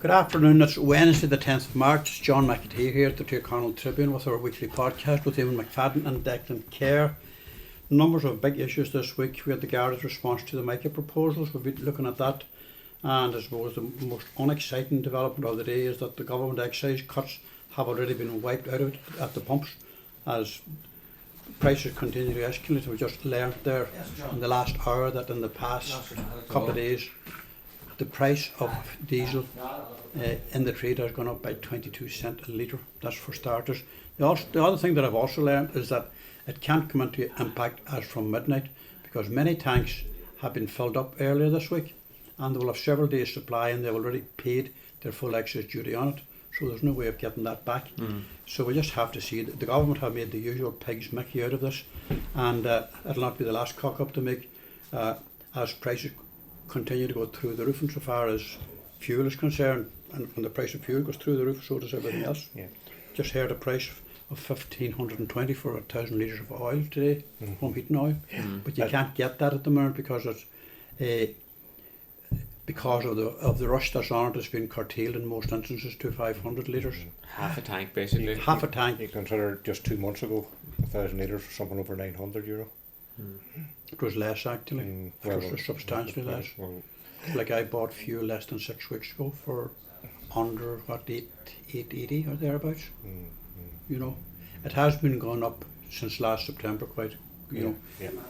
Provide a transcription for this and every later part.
Good afternoon, it's Wednesday the 10th of March. It's John McAtee here at the Tirconaill Tribune with our weekly podcast with Eamon McFadden and Declan Kerr. Numbers of big issues this week. We had the Garda's response to the MICA proposals. We'll be looking at that. And I suppose the most unexciting development of the day is that the government excise cuts have already been wiped out of it at the pumps as prices continue to escalate. We just learned there in the last hour that in the past couple of days the price of diesel in the trade has gone up by 22 cents a litre. That's for starters. The other thing that I've also learned is that it can't come into impact as from midnight because many tanks have been filled up earlier this week and they will have several days supply and they've already paid their full excise duty on it. So there's no way of getting that back. So we just have to see that the government have made the usual pigs Mickey out of this, and it'll not be the last cock up to make as prices continue to go through the roof insofar as fuel is concerned, and when the price of fuel goes through the roof, so does everything else. Yeah. Just heard a price of 1,520 for 1,000 litres of oil today, home heating oil, but you can't get that at the moment because it's because of the rush that's on it. It's been curtailed in most instances to 500 litres. Half a tank basically. Half a tank. You consider just 2 months ago 1,000 litres for something over €900. It was less actually. It was substantially less. Well, like I bought fuel less than 6 weeks ago for under $8.80 or thereabouts. You know, it has been going up since last September quite. You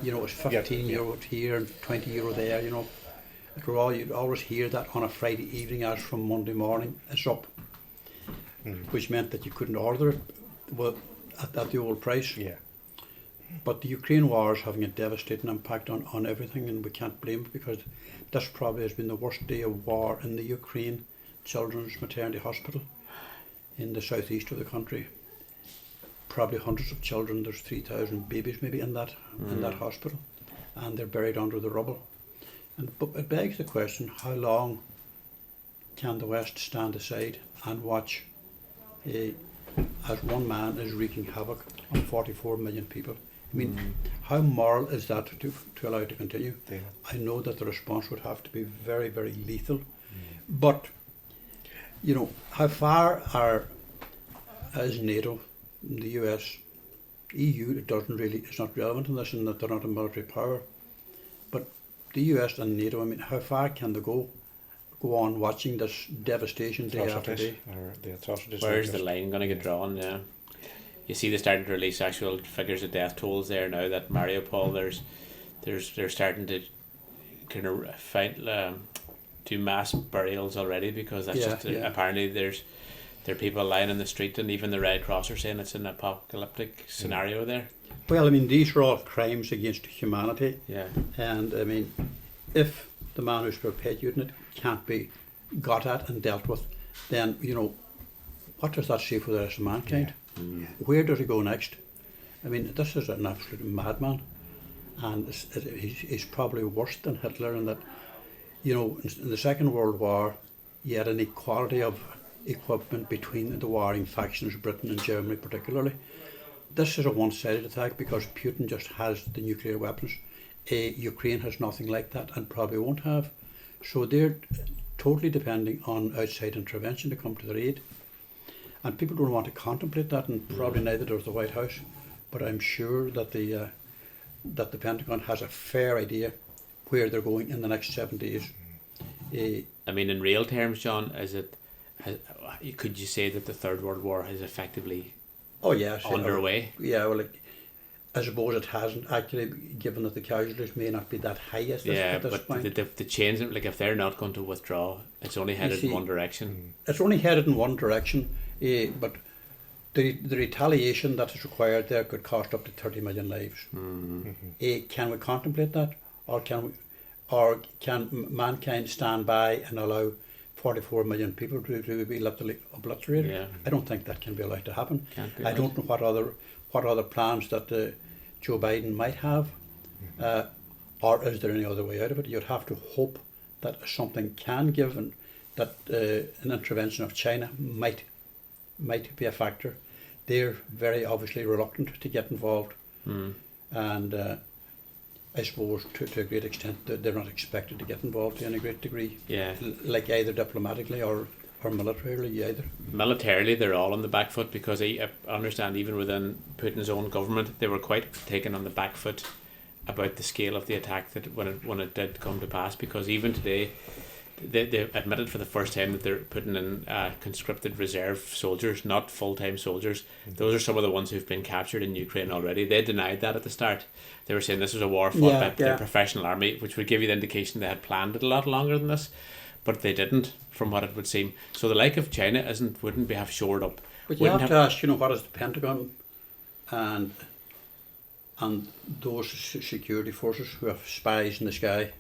know, it's 15 euro here and 20 euro there. You know, you'd always hear that on a Friday evening as from Monday morning it's up, which meant that you couldn't order it at the old price. Yeah. But the Ukraine war is having a devastating impact on everything, and we can't blame it because this probably has been the worst day of war in the Ukraine Children's Maternity Hospital in the southeast of the country. Probably hundreds of children. There's 3,000 babies maybe in that hospital, and they're buried under the rubble. But it begs the question: how long can the West stand aside and watch as one man is wreaking havoc on 44 million people? I mean, how moral is that to allow it to continue? Yeah. I know that the response would have to be very, very lethal, but you know, how far is NATO, the US, EU? It's not relevant in this, in that they're not a military power. But the US and NATO, I mean, how far can they go on watching this devastation day after day? Where's the line going to get drawn? Yeah. You see, they're starting to release actual figures of death tolls there now. That Mariupol, they're starting to kind of do mass burials already because that's apparently there are people lying in the street, and even the Red Cross are saying it's an apocalyptic scenario there. Well, I mean, these are all crimes against humanity. Yeah. And I mean, if the man who's perpetuating it can't be got at and dealt with, then you know, what does that say for the rest of mankind? Where does he go next? I mean, this is an absolute madman, and he's probably worse than Hitler in that, you know, in the Second World War, you had an equality of equipment between the warring factions, Britain and Germany particularly. This is a one-sided attack because Putin just has the nuclear weapons. Ukraine has nothing like that and probably won't have. So they're totally depending on outside intervention to come to their aid. And people don't want to contemplate that, and probably neither does the White House. But I'm sure that the Pentagon has a fair idea where they're going in the next 7 days. I mean, in real terms, John, could you say that the Third World War is effectively underway? Yeah, well, I suppose it hasn't actually, given that the casualties may not be that high at this point. The change, like if they're not going to withdraw, it's only headed in one direction. It's only headed in one direction, but the retaliation that is required there could cost up to 30 million lives. Can we contemplate that, or can mankind stand by and allow 44 million people to be literally obliterated? Yeah. I don't think that can be allowed to happen. I don't know what other plans that Joe Biden might have, or is there any other way out of it? You'd have to hope that something can give, and that an intervention of China might be a factor. They're very obviously reluctant to get involved, and I suppose to a great extent they're not expected to get involved to any great degree, like either diplomatically or or militarily either. Militarily, they're all on the back foot because I understand even within Putin's own government, they were quite taken on the back foot about the scale of the attack that when it did come to pass. Because even today, they admitted for the first time that they're putting in conscripted reserve soldiers, not full-time soldiers. Those are some of the ones who've been captured in Ukraine already. They denied that at the start. They were saying this was a war fought by the professional army, which would give you the indication they had planned it a lot longer than this. But they didn't, from what it would seem. So the like of China wouldn't be have shored up. But you have to ask, what is the Pentagon and those security forces who have spies in the sky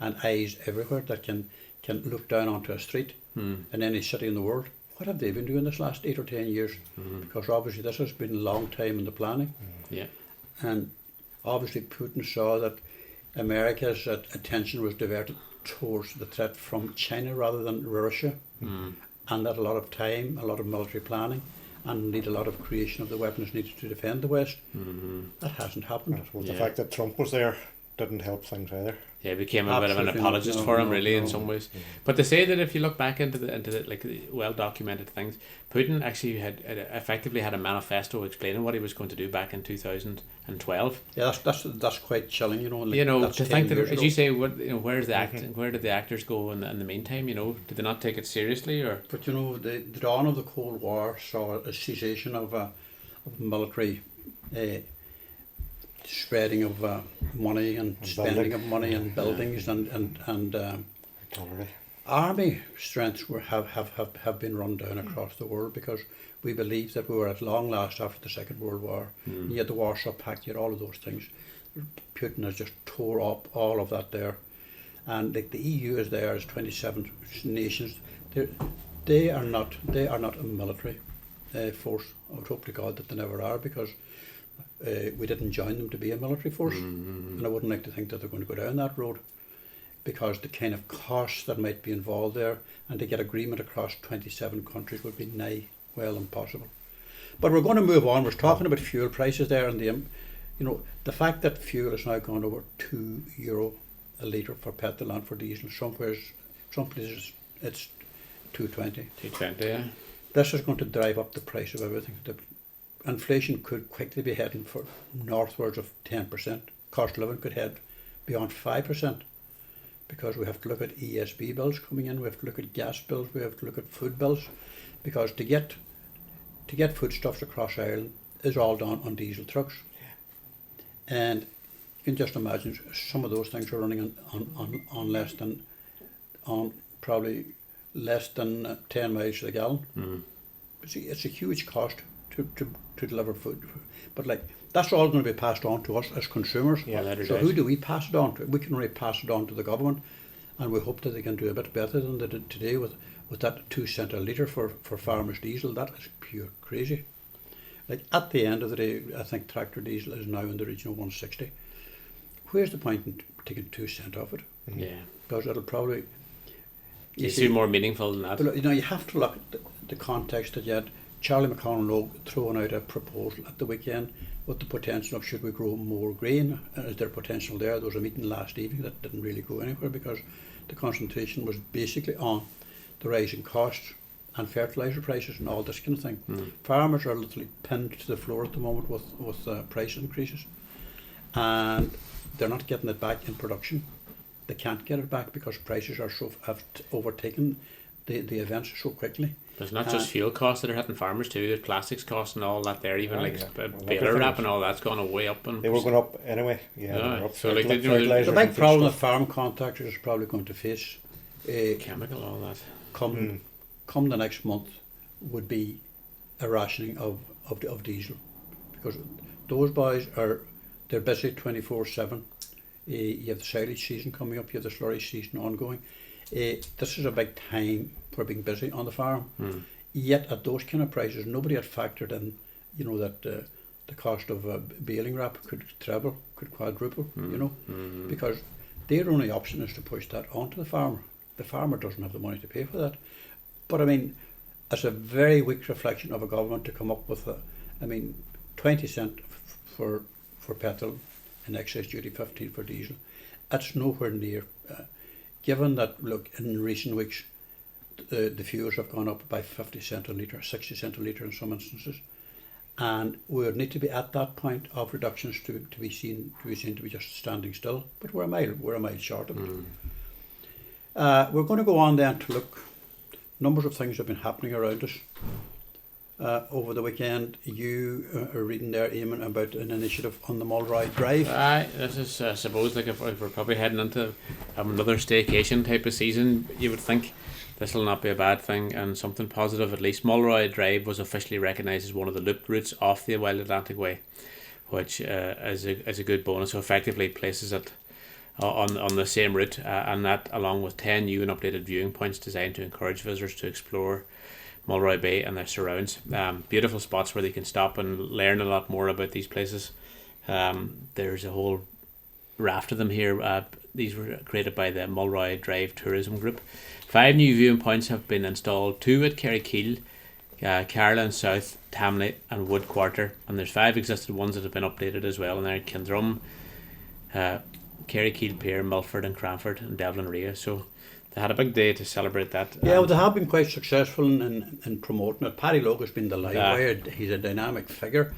and eyes everywhere that can look down onto a street in any city in the world. What have they been doing this last 8 or 10 years? Because obviously this has been a long time in the planning. Yeah. And obviously Putin saw that America's attention was diverted towards the threat from China rather than Russia, and that a lot of time, a lot of military planning, and indeed a lot of creation of the weapons needed to defend the West. That hasn't happened. Well, the fact that Trump was there didn't help things either. Yeah, he became a bit of an apologist for him, really, in some ways. But they say that if you look back into the like well documented things, Putin actually had effectively had a manifesto explaining what he was going to do back in 2012. Yeah, that's quite chilling, to think that, as you say, where's the where did the actors go in the meantime? Did they not take it seriously, or? But the dawn of the Cold War saw a cessation of military. Spreading of money and spending of money and buildings and army strengths have been run down across the world because we believe that we were at long last after the Second World War. You had the Warsaw Pact, you had all of those things. Putin has just tore up all of that there, and the EU is there as 27 nations. They are not a military force. I would hope to God that they never are, because we didn't join them to be a military force, and I wouldn't like to think that they're going to go down that road, because the kind of costs that might be involved there, and to get agreement across 27 countries would be nigh well impossible. But we're going to move on. We're talking about fuel prices there, and the fact that fuel has now gone over €2 a litre for petrol and for diesel. Some places it's 2.20. 2.20, yeah. This is going to drive up the price of everything. Inflation could quickly be heading for northwards of 10%. Cost of living could head beyond 5%, because we have to look at ESB bills coming in, we have to look at gas bills, we have to look at food bills, because to get foodstuffs across Ireland is all done on diesel trucks. And you can just imagine some of those things are running on probably less than 10 miles to the gallon. It's a huge cost to deliver food, but that's all going to be passed on to us as consumers. So who do we pass it on to? We can only pass it on to the government, and we hope that they can do a bit better than they did today with that 2 cent a litre for farmers' diesel. That is pure crazy. At the end of the day, I think tractor diesel is now in the region of 160. Where's the point in taking 2 cent off it? Yeah, because it'll probably. It's more meaningful than that. But, you have to look at the context that you had Charlie McConnell throwing out a proposal at the weekend with the potential of, should we grow more grain? Is there potential there? There was a meeting last evening that didn't really go anywhere, because the concentration was basically on the rising costs and fertiliser prices and all this kind of thing. Farmers are literally pinned to the floor at the moment with price increases, and they're not getting it back in production. They can't get it back because prices have overtaken the events so quickly. There's not just fuel costs that are hitting farmers too. There's plastics costs and all that there. Even baler wrap and all that's gone way up. And they were going up anyway. So the big problem that farm contractors is probably going to face, chemical, all that. Come the next month, would be a rationing of diesel, because those boys they're busy 24/7. You have the silage season coming up. You have the slurry season ongoing. This is a big time for being busy on the farm. Yet at those kind of prices, nobody had factored in, that the cost of baling wrap could treble, could quadruple, because their only option is to push that onto the farmer. The farmer doesn't have the money to pay for that. But it's a very weak reflection of a government to come up with 20 cent for petrol and excise duty, 15 for diesel. That's nowhere near. Given that, look, in recent weeks, the fuels have gone up by 50 cent a litre, 60 cent a litre in some instances. And we would need to be at that point of reductions to be seen to be just standing still. But we're a mile short of it. We're going to go on then to look. Numbers of things have been happening around us. Over the weekend, you are reading there, Eamon, about an initiative on the Mulroy Drive. This is, I suppose, like if we're probably heading into another staycation type of season, you would think this will not be a bad thing and something positive at least. Mulroy Drive was officially recognised as one of the loop routes off the Wild Atlantic Way, which is a good bonus. So effectively places it on the same route, and that along with 10 new and updated viewing points designed to encourage visitors to explore Mulroy Bay and their surrounds. Beautiful spots where they can stop and learn a lot more about these places. There's a whole raft of them here. These were created by the Mulroy Drive Tourism Group. 5 new viewing points have been installed, 2 at Tirconaill, Carlin South, Tamley and Wood Quarter, and there's 5 existing ones that have been updated as well, and they're Kindrum, Tirconaill Pier, Milford and Cranford and Devlin Rea. So they had a big day to celebrate that. Yeah, well, they have been quite successful in promoting it. Paddy Logue has been the live wire. He's a dynamic figure.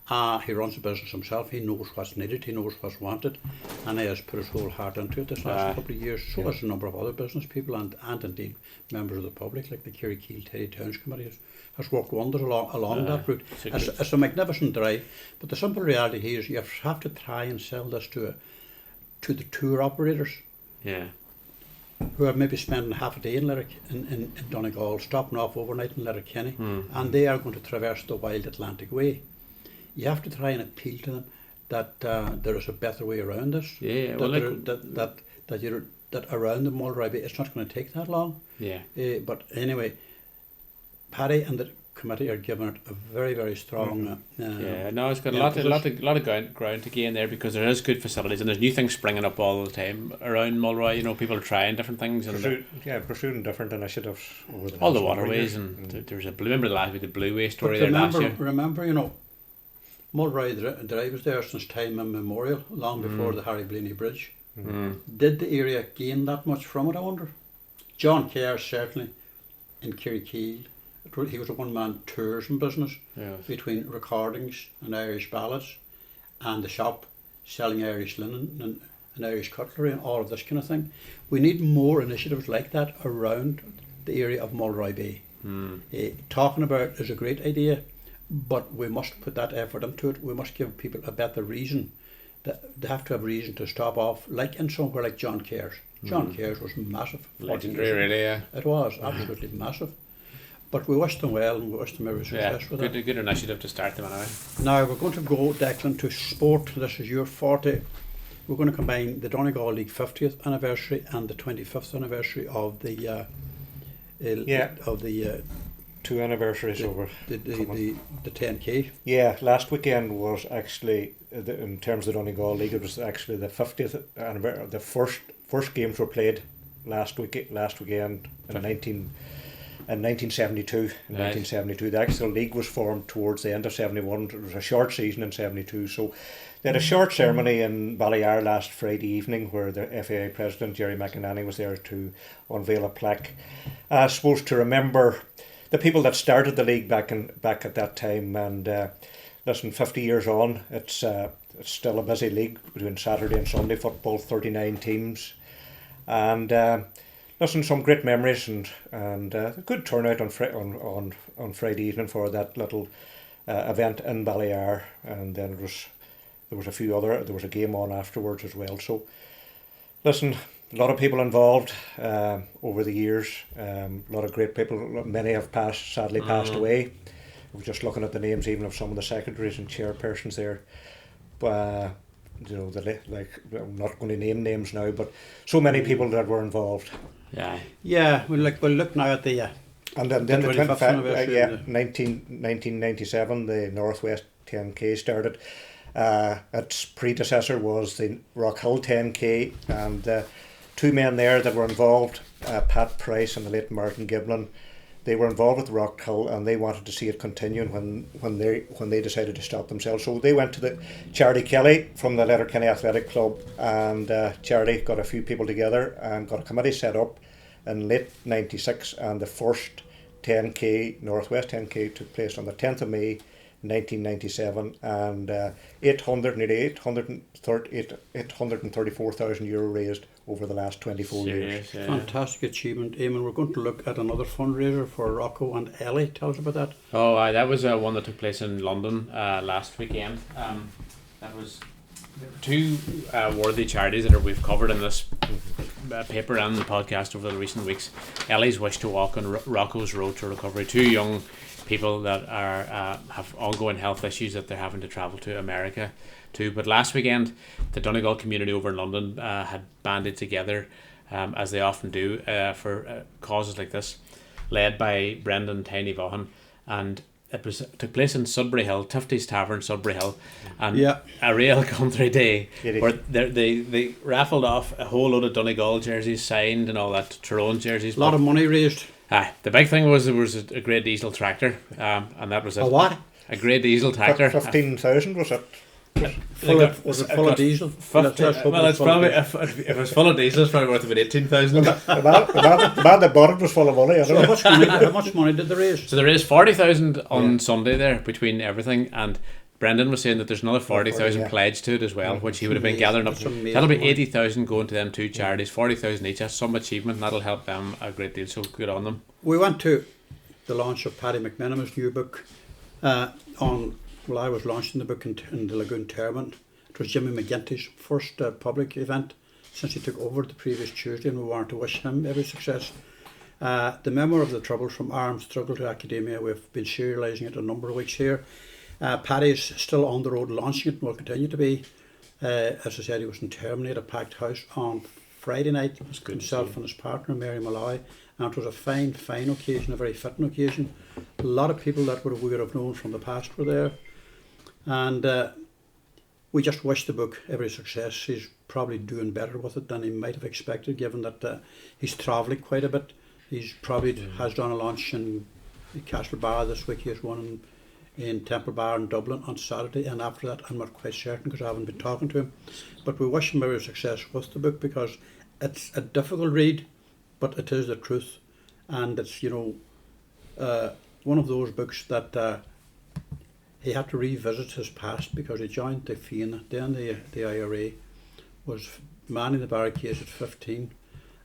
He runs the business himself. He knows what's needed. He knows what's wanted, and he has put his whole heart into it this last couple of years. So has a number of other business people and indeed members of the public, like the Tirconaill Teddy Towns Committee has worked wonders along that route. It's a magnificent drive, but the simple reality here is you have to try and sell this to the tour operators. Yeah. Who are maybe spending half a day in Donegal, stopping off overnight in Letterkenny, and they are going to traverse the Wild Atlantic Way. You have to try and appeal to them that there is a better way around this. Yeah, that around the Mulroy Bay, it's not going to take that long. Yeah. But anyway, Paddy and the committee are giving it a very, very strong. It's got a lot of ground to gain there, because there is good facilities and there's new things springing up all the time around Mulroy. You know, people are trying different things pursuing different initiatives over all the waterways, and there's remember the last week the Blue Way story there last year. Remember, you know, Mulroy Drive was there since time immemorial, long before the Harry Blaney Bridge. Did the area gain that much from it, I wonder? John Kerr certainly in Tirconaill. He was a one-man tourism business between recordings and Irish ballads and the shop selling Irish linen and Irish cutlery and all of this kind of thing. We need more initiatives like that around the area of Mulroy Bay. Talking about is a great idea, but we must put that effort into it. We must give people a better reason. They have to have reason to stop off, like in somewhere like John Kerr's. John Kerr's was massive. Legendary, really, yeah. It was absolutely massive. But we wish them well and we wish them every success with that. Good initiative to start them anyway. Now we're going to go, Declan, to sport. This is your forte. We're going to combine the Donegal League 50th anniversary and the 25th anniversary of the 2 anniversaries over the 10k. Yeah, last weekend was actually in terms of the Donegal League. It was actually the 50th anniversary. The first games were played last weekend in 1972. In 1972, the actual league was formed towards the end of 71. It was a short season in 72, so they had a short ceremony in Ballyar last Friday evening where the FAI president Jerry McInerney was there to unveil a plaque, supposed to remember the people that started the league back at that time. And listen, 50 years on, it's still a busy league between Saturday and Sunday football, 39 teams, and listen, some great memories and a good turnout on Friday evening for that little event in Ballyar, and then there was a game on afterwards as well. So listen, a lot of people involved over the years, a lot of great people. Many have sadly passed away. I was just looking at the names even of some of the secretaries and chairpersons there. You know, I'm not going to name names now, but so many people that were involved. Yeah. We'll look now at the and then the 25th 1997, the Northwest 10k started. Its predecessor was the Rock Hill 10k, and 2 men there that were involved, Pat Price and the late Martin Giblin. They were involved with Rock Hill and they wanted to see it continue when they decided to stop themselves. So they went to the Charity Kelly from the Letterkenny Athletic Club, and Charity got a few people together and got a committee set up in late 96, and the first 10k, Northwest 10k, took place on the 10th of May 1997, and 834,000 euro raised over the last 24 years. Yeah. Fantastic achievement. Eamon, we're going to look at another fundraiser for Rocco and Ellie. Tell us about that. Oh, that was one that took place in London last weekend. That was two worthy charities that we've covered in this paper and the podcast over the recent weeks. Ellie's Wish to Walk and Rocco's Road to Recovery. Two young people that are have ongoing health issues that they're having to travel to America to. But last weekend, the Donegal community over in London had banded together, as they often do, for causes like this, led by Brendan Tiny Vaughan, and it took place in Sudbury Hill, Tifty's Tavern, Sudbury Hill, and a real country day where they raffled off a whole load of Donegal jerseys signed and all that, Tyrone jerseys. A lot of money raised. The big thing was there was a great diesel tractor, and that was it. A what? A great diesel tractor. 15,000 was it? Was it full of diesel? 50, well, it's probably if it was full of diesel, it's probably worth about 18,000. The man that bought it was full of money. So how much money did they raise? So they raised 40,000 on Sunday there between everything, and Brendan was saying that there's another 40,000 pledged to it as well, which he would have been gathering up. That'll be 80,000 going to them two charities, 40,000 each. That's some achievement, and that'll help them a great deal. So good on them. We went to the launch of Paddy McMenamin's new book I was launching the book in the Lagoon Termont. It was Jimmy McGinty's first public event since he took over the previous Tuesday, and we wanted to wish him every success. The Memoir of the Troubles from Armed Struggle to Academia, we've been serialising it a number of weeks here. Paddy's still on the road launching it and will continue to be. As I said, he was in Termony at a packed house on Friday night, himself and his partner Mary Malloy, and it was a fine occasion, a very fitting occasion. A lot of people that we would have known from the past were there, and we just wish the book every success. He's probably doing better with it than he might have expected, given that he's travelling quite a bit. He's probably has done a launch in Castlebar this week. He has one in Temple Bar in Dublin on Saturday, and after that I'm not quite certain because I haven't been talking to him. But we wish him every success with the book, because it's a difficult read, but it is the truth, and it's one of those books that he had to revisit his past, because he joined the Fianna, then the IRA, was manning the barricades at 15,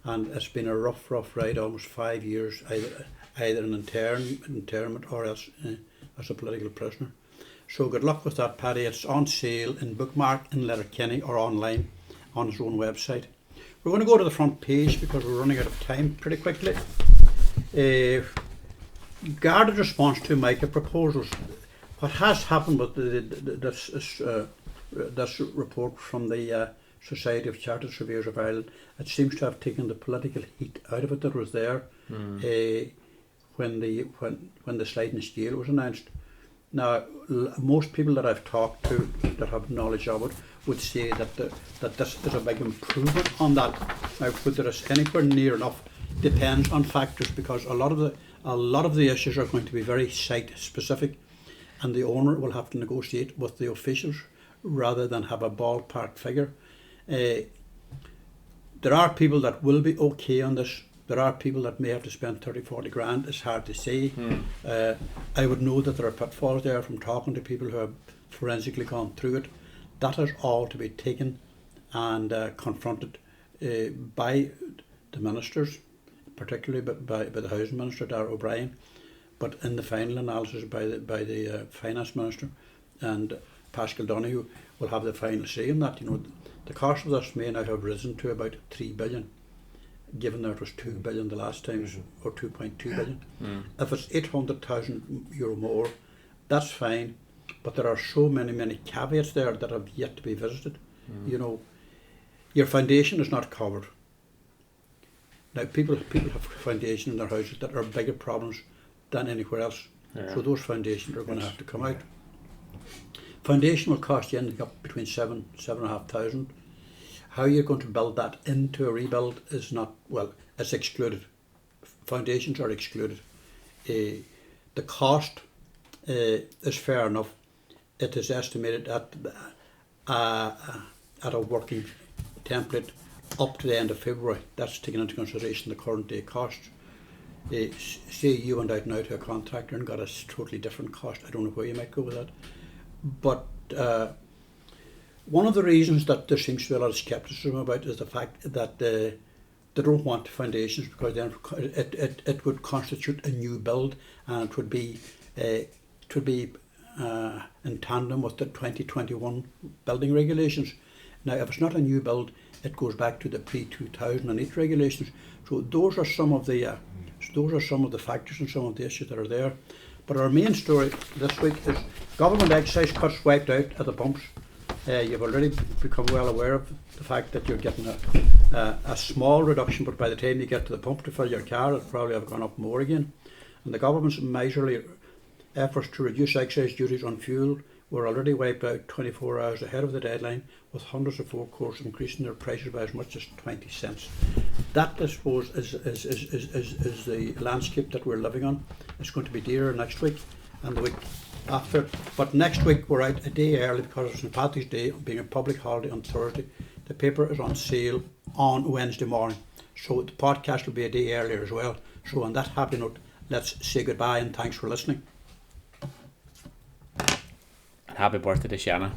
and it's been a rough ride, almost 5 years, either in internment or else as a political prisoner. So good luck with that, Paddy. It's on sale in Bookmark, in Letterkenny, or online on his own website. We're going to go to the front page because we're running out of time pretty quickly. Guarded response to MICA proposals. What has happened with this report from the Society of Chartered Surveyors of Ireland, it seems to have taken the political heat out of it that was there when the sliding scale was announced. Now, most people that I've talked to that have knowledge of it would say that this is a big improvement on that. Now, whether it's anywhere near enough depends on factors, because a lot of the issues are going to be very site specific, and the owner will have to negotiate with the officials rather than have a ballpark figure. There are people that will be okay on this. There are people that may have to spend 30-40 grand. It's hard to say. I would know that there are pitfalls there from talking to people who have forensically gone through it. That is all to be taken and confronted by the ministers, particularly by the Housing Minister, Darragh O'Brien, but in the final analysis by the Finance Minister, and Pascal Donoghue will have the final say in that. The cost of this may now have risen to about 3 billion, given that it was 2 billion the last time, or 2.2 billion. If it's 800,000 euro more, that's fine, but there are so many caveats there that have yet to be visited. Your foundation is not covered. Now, people have foundation in their houses that are bigger problems than anywhere else. Yeah. So those foundations are going to have to come out. Foundation will cost you ending up between 7,500. How you're going to build that into a rebuild is not, it's excluded. Foundations are excluded. The cost is fair enough. It is estimated at a working template up to the end of February. That's taking into consideration the current day cost. Say you went out now to a contractor and got a totally different cost. I don't know where you might go with that. But one of the reasons that there seems to be a lot of scepticism about is the fact that they don't want foundations, because then it would constitute a new build, and it would be in tandem with the 2021 building regulations. Now, if it's not a new build, it goes back to the pre-2008 regulations. So those are some of the factors and some of the issues that are there. But our main story this week is government excise cuts wiped out at the pumps. You've already become well aware of the fact that you're getting a small reduction, but by the time you get to the pump to fill your car, it'll probably have gone up more again. And the government's miserly efforts to reduce excise duties on fuel were already wiped out 24 hours ahead of the deadline, with hundreds of forecourts increasing their prices by as much as 20 cents. That, I suppose, is the landscape that we're living on. It's going to be dearer next week and the week after. But next week we're out a day early because of St. Patrick's Day being a public holiday on Thursday. The paper is on sale on Wednesday morning, so the podcast will be a day earlier as well. So on that happy note, let's say goodbye and thanks for listening. And happy birthday to Shanna.